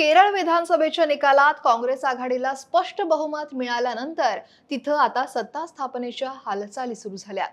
केरळ विधानसभेच्या निकालात काँग्रेस आघाडीला स्पष्ट बहुमत मिळाल्यानंतर तिथं आता सत्ता स्थापनेच्या हालचाली सुरू झाल्यात.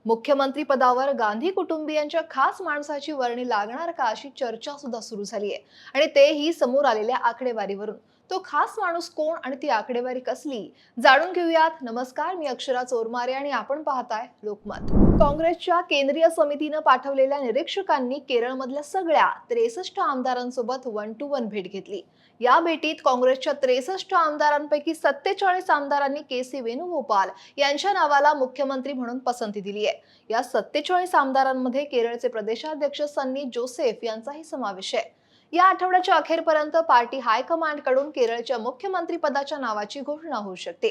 मुख्यमंत्री पदावर गांधी कुटुंबियांच्या खास माणसाची वर्णी लागणार का अशी चर्चा सुद्धा सुरू झाली आहे. आणि तेही समोर आलेल्या आकडेवारीवरून. तो खास माणूस कोण आणि ती आकडेवारी कसली, जाणून घेऊयात. नमस्कार, मी अक्षरा चोरमारे आणि आपण पाहताय लोकमत. काँग्रेसच्या केंद्रीय समितीनं पाठवलेल्या निरीक्षकांनी केरळमधल्या सगळ्या 63 आमदारांसोबत 1 to 1 भेट घेतली. या भेटीत काँग्रेसच्या 63 आमदारांपैकी 47 आमदारांनी के.सी. वेणुगोपाल यांच्या नावाला मुख्यमंत्री म्हणून पसंती दिली आहे. या 47 आमदारांमध्ये केरळचे प्रदेशाध्यक्ष सन्नी जोसेफ यांचाही समावेश आहे. या आठवड्याच्या अखेरपर्यंत पार्टी हायकमांडकडून केरळच्या मुख्यमंत्री पदाच्या नावाची घोषणा होऊ शकते.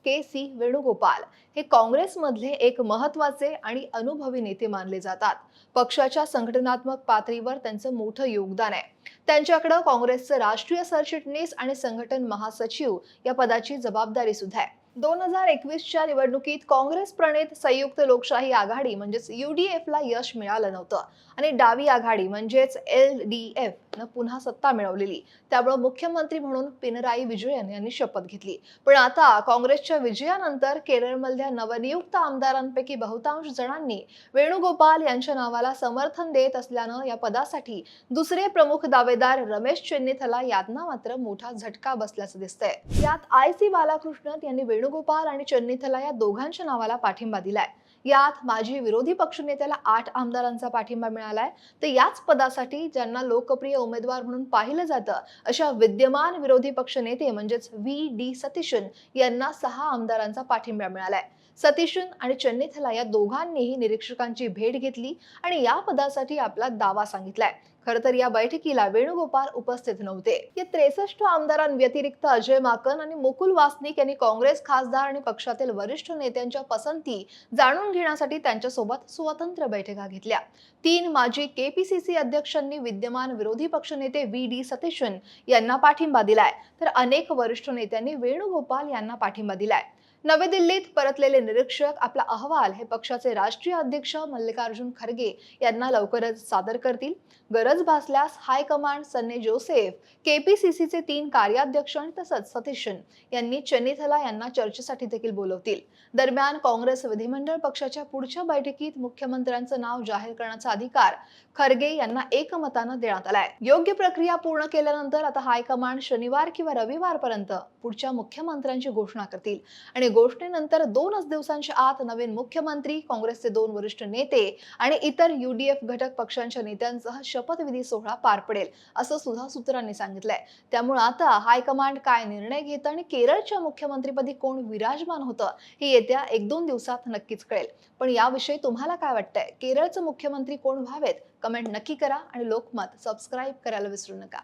के.सी. वेणुगोपाल हे काँग्रेसमधले एक महत्त्वाचे आणि अनुभवी नेते मानले जातात. पक्षाच्या संघटनात्मक पातळीवर त्यांचं मोठं योगदान आहे. त्यांच्याकडे काँग्रेसचे राष्ट्रीय सरचिटणीस आणि संघटन महासचिव या पदाची जबाबदारी सुद्धा आहे. 2021च्या निवडणुकीत काँग्रेस प्रणित संयुक्त लोकशाही आघाडी म्हणजेच UDFला यश मिळालं नव्हतं आणि डावी आघाडी म्हणजेच LDF न पुन्हा सत्ता मिळवलेली. त्यामुळे मुख्यमंत्री म्हणून पिनराई विजयन यांनी शपथ घेतली. पण आता काँग्रेसच्या विजयानंतर केरळमधल्या नवनियुक्त आमदारांपैकी बहुतांश जणांनी वेणुगोपाल यांच्या नावाला समर्थन देत असल्यानं या पदासाठी दुसरे प्रमुख दावेदार रमेश चेन्निथला यांना मात्र मोठा झटका बसल्याचं दिसतंय. यात IC बालाकृष्णन यांनी वेणुगोपाल आणि चेन्निथला या दोघांच्या नावाला पाठिंबा दिलाय. यात माजी विरोधी पक्षनेत्याला 8 आमदारांचा पाठिंबा मिळालाय. तर याच पदासाठी ज्यांना लोकप्रिय उमेदवार म्हणून पाहिलं जातं अशा विद्यमान विरोधी पक्षनेते म्हणजेच VD सतीशन यांना 6 आमदारांचा पाठिंबा मिळालाय. सतीशन आणि चेन्निथला या दोघांनीही निरीक्षकांची भेट घेतली आणि या पदासाठी आपला दावा सांगितलाय. खरं तर या बैठकीला वेणुगोपाल उपस्थित नव्हते. या 63 आमदारांव्यतिरिक्त अजय माकन आणि मुकुल वासनिक यांनी काँग्रेस खासदार आणि पक्षातील वरिष्ठ नेत्यांच्या पसंती जाणून घेण्यासाठी त्यांच्यासोबत स्वतंत्र बैठका घेतल्या. 3 माजी KPCC अध्यक्षांनी विद्यमान विरोधी पक्षनेते VD सतीशन यांना पाठिंबा दिलाय, तर अनेक वरिष्ठ नेत्यांनी वेणुगोपाल यांना पाठिंबा दिलाय. नवी दिल्लीत परतलेले निरीक्षक आपला अहवाल हे पक्षाचे राष्ट्रीय अध्यक्ष मल्लिकार्जुन खरगे यांना लवकरच सादर करतील. गरज भासल्यास हायकमांड सन्नी जोसेफ, KPCCचे 3 कार्याध्यक्ष आणि तसंच सतीशन यांनी चेन्निथला यांना चर्चेसाठी देखील बोलवतील. दरम्यान काँग्रेस विधिमंडळ पक्षाच्या पुढच्या बैठकीत मुख्यमंत्र्यांचं नाव जाहीर करण्याचा अधिकार खरगे यांना एकमतानं देण्यात आलाय. योग्य प्रक्रिया पूर्ण केल्यानंतर आता हायकमांड शनिवार किंवा रविवारपर्यंत पुढच्या मुख्यमंत्र्यांची घोषणा करतील आणि घोषणेनंतर 2च दिवसांच्या आत नवीन मुख्यमंत्री, काँग्रेसचे 2 वरिष्ठ नेते आणि इतर UDF घटक पक्षांच्या नेत्यांसह शपथविधी सोहळा पार पडेल असं सुद्धा सूत्रांनी सांगितलंय. त्यामुळे आता हायकमांड काय निर्णय घेतं आणि केरळच्या मुख्यमंत्रीपदी कोण विराजमान होतं हे येत्या 1-2 दिवसात नक्कीच कळेल. पण याविषयी तुम्हाला काय वाटतंय? केरळचे मुख्यमंत्री कोण व्हावेत? कमेंट नक्की करा आणि लोकमत सबस्क्राईब करायला विसरू नका.